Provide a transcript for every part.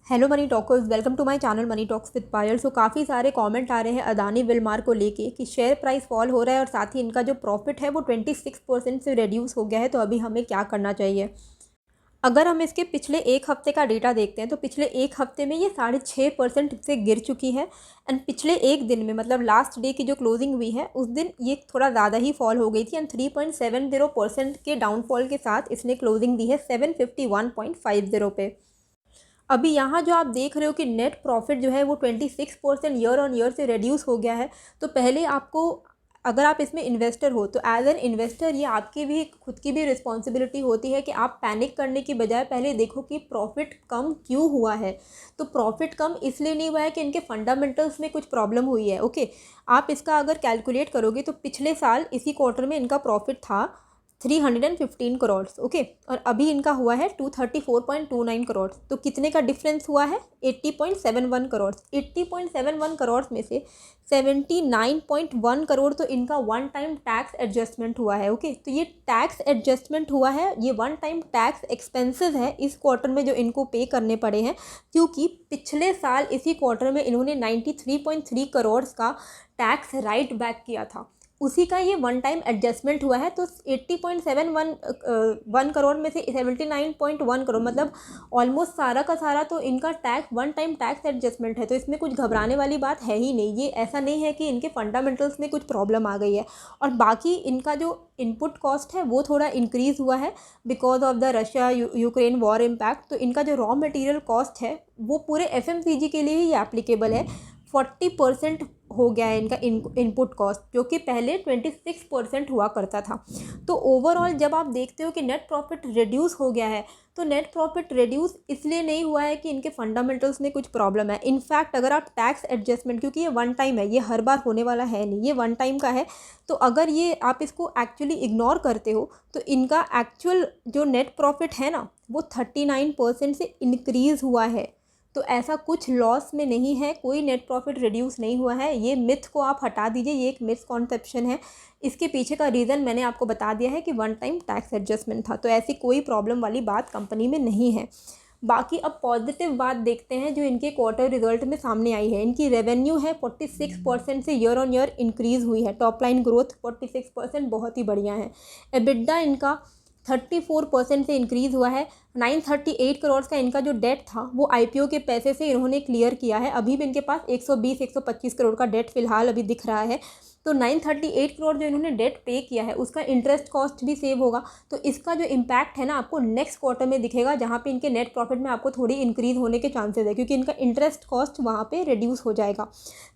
Hello money talkers, welcome to my channel money talks with Payal. So काफ़ी सारे comment आ रहे हैं अदानी विलमार को लेके कि शेयर प्राइस फॉल हो रहा है और साथ ही इनका जो प्रॉफिट है वो 26% से रिड्यूस हो गया है। तो अभी हमें क्या करना चाहिए? अगर हम इसके पिछले एक हफ्ते का डेटा देखते हैं तो पिछले एक हफ्ते में ये 6.5% से गिर चुकी है। एंड पिछले एक दिन में मतलब लास्ट डे की जो क्लोजिंग हुई है उस दिन ये थोड़ा ज़्यादा ही फॉल हो गई थी एंड 3.70% के डाउनफॉल के साथ इसने क्लोजिंग दी है 751.50 पे। अभी यहाँ जो आप देख रहे हो कि नेट प्रॉफिट जो है वो 26% ईयर ऑन ईयर से रिड्यूस हो गया है। तो पहले आपको, अगर आप इसमें इन्वेस्टर हो तो एज एन इन्वेस्टर ये आपकी भी खुद की भी रिस्पॉन्सिबिलिटी होती है कि आप पैनिक करने की बजाय पहले देखो कि प्रॉफिट कम क्यों हुआ है। तो प्रॉफिट कम इसलिए नहीं हुआ है कि इनके फंडामेंटल्स में कुछ प्रॉब्लम हुई है। ओके, आप इसका अगर कैलकुलेट करोगे तो पिछले साल इसी क्वार्टर में इनका प्रॉफिट था 315 करोड़। ओके, और अभी इनका हुआ है 234.29 करोड़। तो कितने का डिफरेंस हुआ है? 80.71 करोड़। 80.71 करोड़ में से 79.1 करोड़ तो इनका वन टाइम टैक्स एडजस्टमेंट हुआ है। ओके, तो ये टैक्स एडजस्टमेंट हुआ है, ये वन टाइम टैक्स एक्सपेंसेस है इस क्वार्टर में जो इनको पे करने पड़े हैं, क्योंकि पिछले साल इसी क्वार्टर में इन्होंने 93.3 करोड़ का टैक्स राइट बैक किया था, उसी का ये वन टाइम एडजस्टमेंट हुआ है। तो 80.71 करोड़ में से 79.1 करोड़ मतलब ऑलमोस्ट सारा का सारा तो इनका tax one time tax adjustment है। तो इसमें कुछ घबराने वाली बात है ही नहीं। ये ऐसा नहीं है कि इनके फंडामेंटल्स में कुछ प्रॉब्लम आ गई है। और बाकी इनका जो इनपुट कॉस्ट है वो थोड़ा इंक्रीज़ हुआ है because of the Russia Ukraine war impact. तो इनका जो रॉ मटेरियल कॉस्ट है वो पूरे FMCG के लिए ही एप्लीकेबल है। 40% हो गया है इनका इनपुट कॉस्ट, जो कि पहले 26% हुआ करता था। तो ओवरऑल जब आप देखते हो कि नेट प्रॉफिट रिड्यूस हो गया है, तो नेट प्रॉफिट रिड्यूस इसलिए नहीं हुआ है कि इनके फंडामेंटल्स में कुछ प्रॉब्लम है। इनफैक्ट अगर आप टैक्स एडजस्टमेंट, क्योंकि ये वन टाइम है, ये हर बार होने वाला है नहीं, ये वन टाइम का है, तो अगर ये आप इसको एक्चुअली इग्नोर करते हो तो इनका एक्चुअल जो नेट प्रॉफिट है ना वो 39% से इंक्रीज़ हुआ है। तो ऐसा कुछ लॉस में नहीं है, कोई नेट प्रॉफिट रिड्यूस नहीं हुआ है। ये मिथ को आप हटा दीजिए, ये एक मिसकॉन्सेप्शन है। इसके पीछे का रीज़न मैंने आपको बता दिया है कि वन टाइम टैक्स एडजस्टमेंट था। तो ऐसी कोई प्रॉब्लम वाली बात कंपनी में नहीं है। बाकी अब पॉजिटिव बात देखते हैं जो इनके क्वार्टर रिजल्ट में सामने आई है। इनकी रेवेन्यू है 46% से ईयर ऑन ईयर इंक्रीज़ हुई है। टॉप लाइन ग्रोथ 46% बहुत ही बढ़िया है। एबिडा इनका 34% से इंक्रीज़ हुआ है। 938 करोड़ का इनका जो डेट था वो IPO के पैसे से इन्होंने क्लियर किया है। अभी भी इनके पास 120-125 करोड़ का डेट फिलहाल अभी दिख रहा है। तो 938 करोड़ जो इन्होंने डेट पे किया है उसका इंटरेस्ट कॉस्ट भी सेव होगा। तो इसका जो इम्पैक्ट है ना आपको नेक्स्ट क्वार्टर में दिखेगा, जहाँ पे इनके नेट प्रॉफिट में आपको थोड़ी इंक्रीज़ होने के चांसेस है, क्योंकि इनका इंटरेस्ट कॉस्ट वहाँ पे रिड्यूस हो जाएगा।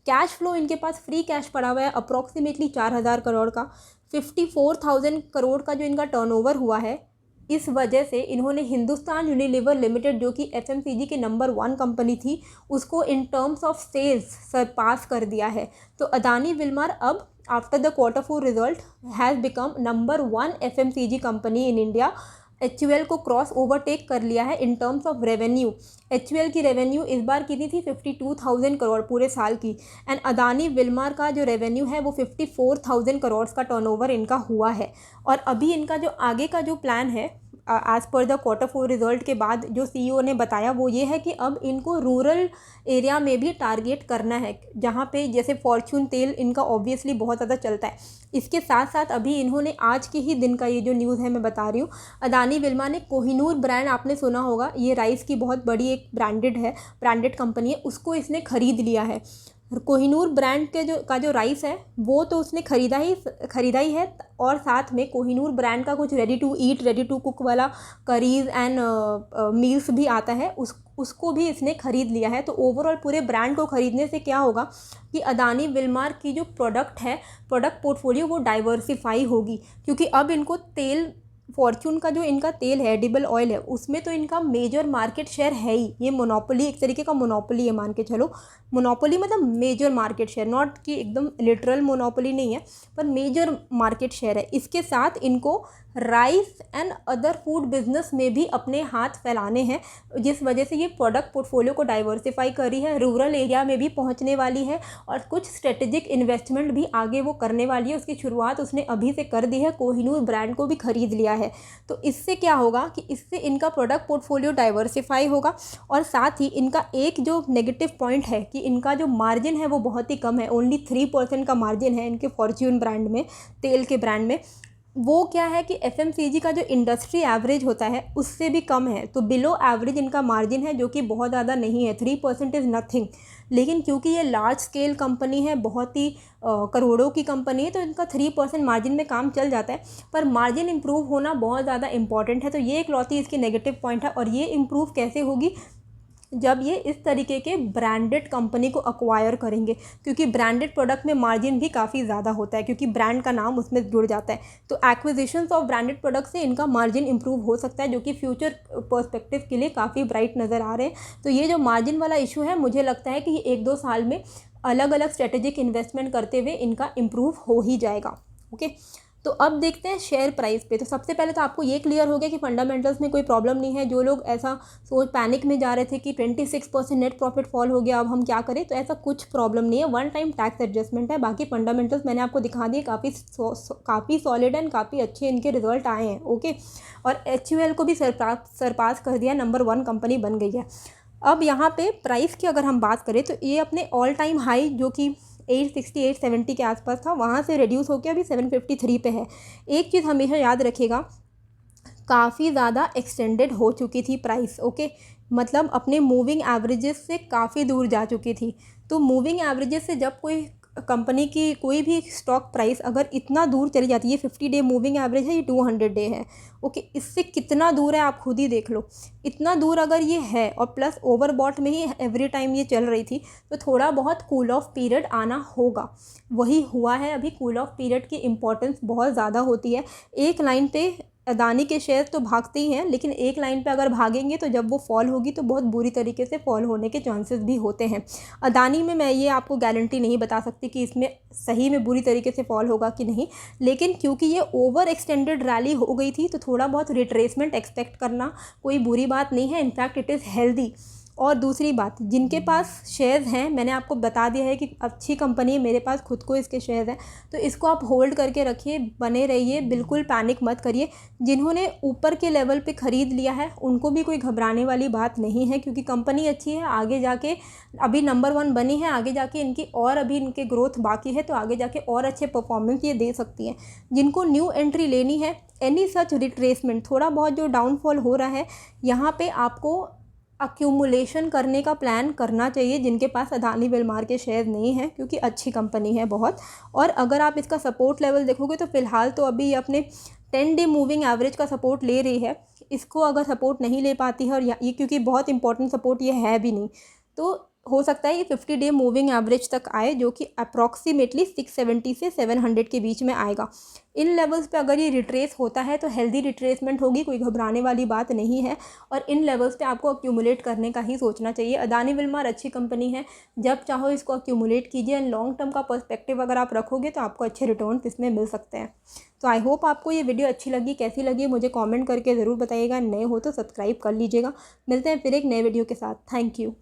कैश फ्लो इनके पास फ्री कैश पड़ा हुआ है अप्रॉक्सीमेटली 4000 करोड़ का। 54,000 करोड़ का जो इनका टर्नओवर हुआ है, इस वजह से इन्होंने हिंदुस्तान यूनिलीवर लिमिटेड, जो कि FMCG की नंबर 1 कंपनी थी, उसको in terms of sales surpass कर दिया है। तो अदानी विलमार अब after the Q4 result has become number 1 FMCG company in India. HUL को क्रॉस ओवरटेक कर लिया है in terms of revenue. HUL की रेवेन्यू इस बार कितनी थी? 52,000 करोड़ पूरे साल की। एंड अदानी विलमार का जो रेवेन्यू है वो 54,000 करोड़ का टर्नओवर इनका हुआ है। और अभी इनका जो आगे का जो प्लान है as per the Q4 result के बाद जो CEO ने बताया वो ये है कि अब इनको रूरल एरिया में भी टारगेट करना है, जहाँ पे जैसे फॉर्च्यून तेल इनका ऑब्वियसली बहुत ज़्यादा चलता है। इसके साथ साथ अभी इन्होंने आज के ही दिन का ये जो न्यूज़ है मैं बता रही हूँ, अदानी विल्मा ने कोहिनूर ब्रांड, आपने सुना होगा, ये राइस की बहुत बड़ी एक ब्रांडेड कंपनी है, उसको इसने ख़रीद लिया है। कोहिनूर ब्रांड के जो राइस है वो तो उसने ख़रीदा ही है, और साथ में कोहिनूर ब्रांड का कुछ ready to eat, ready to cook वाला करीज़ एंड मील्स भी आता है, उसको भी इसने ख़रीद लिया है। तो ओवरऑल पूरे ब्रांड को ख़रीदने से क्या होगा कि अदानी विलमार की जो प्रोडक्ट पोर्टफोलियो वो डाइवर्सिफाई होगी, क्योंकि अब इनको तेल, फॉर्च्यून का जो इनका तेल है, एडिबल ऑयल है, उसमें तो इनका मेजर मार्केट शेयर है ही। ये मोनोपोली, एक तरीके का मोनोपोली है, मान के चलो। मोनोपोली मतलब मेजर मार्केट शेयर, नॉट कि एकदम लिटरल मोनोपोली नहीं है, पर मेजर मार्केट शेयर है। इसके साथ इनको rice and other food business में भी अपने हाथ फैलाने हैं, जिस वजह से ये प्रोडक्ट पोर्टफोलियो को डाइवर्सिफाई कर रही है, रूरल एरिया में भी पहुंचने वाली है और कुछ स्ट्रेटेजिक इन्वेस्टमेंट भी आगे वो करने वाली है। उसकी शुरुआत उसने अभी से कर दी है, कोहिनूर ब्रांड को भी खरीद लिया है। तो इससे क्या होगा कि इससे इनका प्रोडक्ट पोर्टफोलियो डाइवर्सिफाई होगा और साथ ही इनका एक जो नेगेटिव पॉइंट है कि इनका जो मार्जिन है वो बहुत ही कम है, ओनली 3% का मार्जिन है इनके फॉर्च्यून ब्रांड में, तेल के ब्रांड में। वो क्या है कि एफएमसीजी का जो इंडस्ट्री एवरेज होता है उससे भी कम है, तो बिलो एवरेज इनका मार्जिन है, जो कि बहुत ज़्यादा नहीं है, 3% इज़ नथिंग। लेकिन क्योंकि ये लार्ज स्केल कंपनी है, बहुत ही करोड़ों की कंपनी है, तो इनका 3% मार्जिन में काम चल जाता है, पर मार्जिन इंप्रूव होना बहुत ज़्यादा इंपॉर्टेंट है। तो ये इकलौती इसकी नेगेटिव पॉइंट है। और ये इम्प्रूव कैसे होगी, जब ये इस तरीके के ब्रांडेड कंपनी को अक्वायर करेंगे, क्योंकि ब्रांडेड प्रोडक्ट में मार्जिन भी काफ़ी ज़्यादा होता है, क्योंकि ब्रांड का नाम उसमें जुड़ जाता है। तो एक्विजिशंस ऑफ ब्रांडेड प्रोडक्ट से इनका मार्जिन इंप्रूव हो सकता है, जो कि फ्यूचर पर्सपेक्टिव के लिए काफ़ी ब्राइट नज़र आ रहे हैं। तो ये जो मार्जिन वाला इशू है, मुझे लगता है कि ये 1-2 साल में अलग अलग स्ट्रेटेजिक इन्वेस्टमेंट करते हुए इनका इम्प्रूव हो ही जाएगा। ओके, तो अब देखते हैं शेयर प्राइस पे। तो सबसे पहले तो आपको ये क्लियर हो गया कि फंडामेंटल्स में कोई प्रॉब्लम नहीं है। जो लोग ऐसा सोच पैनिक में जा रहे थे कि 26% नेट प्रॉफिट फॉल हो गया, अब हम क्या करें, तो ऐसा कुछ प्रॉब्लम नहीं है, वन टाइम टैक्स एडजस्टमेंट है। बाकी फंडामेंटल्स मैंने आपको दिखा दिए, काफ़ी सॉलिड एंड काफ़ी अच्छे इनके रिजल्ट आए हैं। ओके, और HUL को भी सरपास कर दिया, नंबर 1 कंपनी बन गई है। अब यहाँ पे प्राइस की अगर हम बात करें तो ये अपने ऑल टाइम हाई जो कि 860 870 के आसपास था, वहाँ से रिड्यूस होकर अभी 753 पे है। एक चीज़ हमेशा याद रखिएगा, काफ़ी ज़्यादा एक्सटेंडेड हो चुकी थी प्राइस। ओके, मतलब अपने मूविंग एवरेजेस से काफ़ी दूर जा चुकी थी। तो मूविंग एवरेजेस से जब कोई कंपनी की कोई भी स्टॉक प्राइस अगर इतना दूर चली जाती है, 50 डे मूविंग एवरेज है, ये 200 डे है। ओके, इससे कितना दूर है आप खुद ही देख लो। इतना दूर अगर ये है और प्लस ओवरबॉट में ही एवरी टाइम ये चल रही थी, तो थोड़ा बहुत कूल ऑफ पीरियड आना होगा। वही हुआ है। अभी कूल ऑफ पीरियड की इम्पोर्टेंस बहुत ज़्यादा होती है। एक लाइन पे अदानी के शेयर तो भागते ही हैं, लेकिन एक लाइन पे अगर भागेंगे तो जब वो फॉल होगी तो बहुत बुरी तरीके से फॉल होने के चांसेस भी होते हैं। अदानी में मैं ये आपको गारंटी नहीं बता सकती कि इसमें सही में बुरी तरीके से फॉल होगा कि नहीं, लेकिन क्योंकि ये ओवर एक्सटेंडेड रैली हो गई थी, तो थोड़ा बहुत रिट्रेसमेंट एक्सपेक्ट करना कोई बुरी बात नहीं है। In fact it is healthy. और दूसरी बात, जिनके पास शेयर्स हैं, मैंने आपको बता दिया है कि अच्छी कंपनी है, मेरे पास खुद को इसके शेयर्स हैं, तो इसको आप होल्ड करके रखिए, बने रहिए, बिल्कुल पैनिक मत करिए। जिन्होंने ऊपर के लेवल पे ख़रीद लिया है उनको भी कोई घबराने वाली बात नहीं है, क्योंकि कंपनी अच्छी है। आगे जाके अभी नंबर 1 बनी है, आगे जाके इनकी और अभी इनके ग्रोथ बाकी है, तो आगे जाके और अच्छे परफॉर्मेंस ये दे सकती है। जिनको न्यू एंट्री लेनी है, एनी सच रिट्रेसमेंट, थोड़ा बहुत जो डाउनफॉल हो रहा है, यहाँ पे आपको अक्यूमुलेशन करने का प्लान करना चाहिए, जिनके पास अदानी विलमार के शेयर नहीं हैं, क्योंकि अच्छी कंपनी है बहुत। और अगर आप इसका सपोर्ट लेवल देखोगे तो फ़िलहाल तो अभी ये अपने 10 डे मूविंग एवरेज का सपोर्ट ले रही है। इसको अगर सपोर्ट नहीं ले पाती है, और ये क्योंकि बहुत इंपॉर्टेंट सपोर्ट ये है भी नहीं, तो हो सकता है ये 50 डे मूविंग एवरेज तक आए, जो कि अप्रॉक्सीमेटली 670 से 700 के बीच में आएगा। इन लेवल्स पे अगर ये रिट्रेस होता है तो हेल्दी रिट्रेसमेंट होगी, कोई घबराने वाली बात नहीं है। और इन लेवल्स पे आपको अक्यूमुलेट करने का ही सोचना चाहिए। अदानी विलमार अच्छी कंपनी है, जब चाहो इसको अक्यूमुलेट कीजिए। एंड लॉन्ग टर्म का पर्सपेक्टिव अगर आप रखोगे तो आपको अच्छे रिटर्न इसमें मिल सकते हैं। तो आई होप आपको ये वीडियो अच्छी लगी। कैसी लगी मुझे कॉमेंट करके ज़रूर बताइएगा। नए हो तो सब्सक्राइब कर लीजिएगा। मिलते हैं फिर एक नए वीडियो के साथ। Thank you.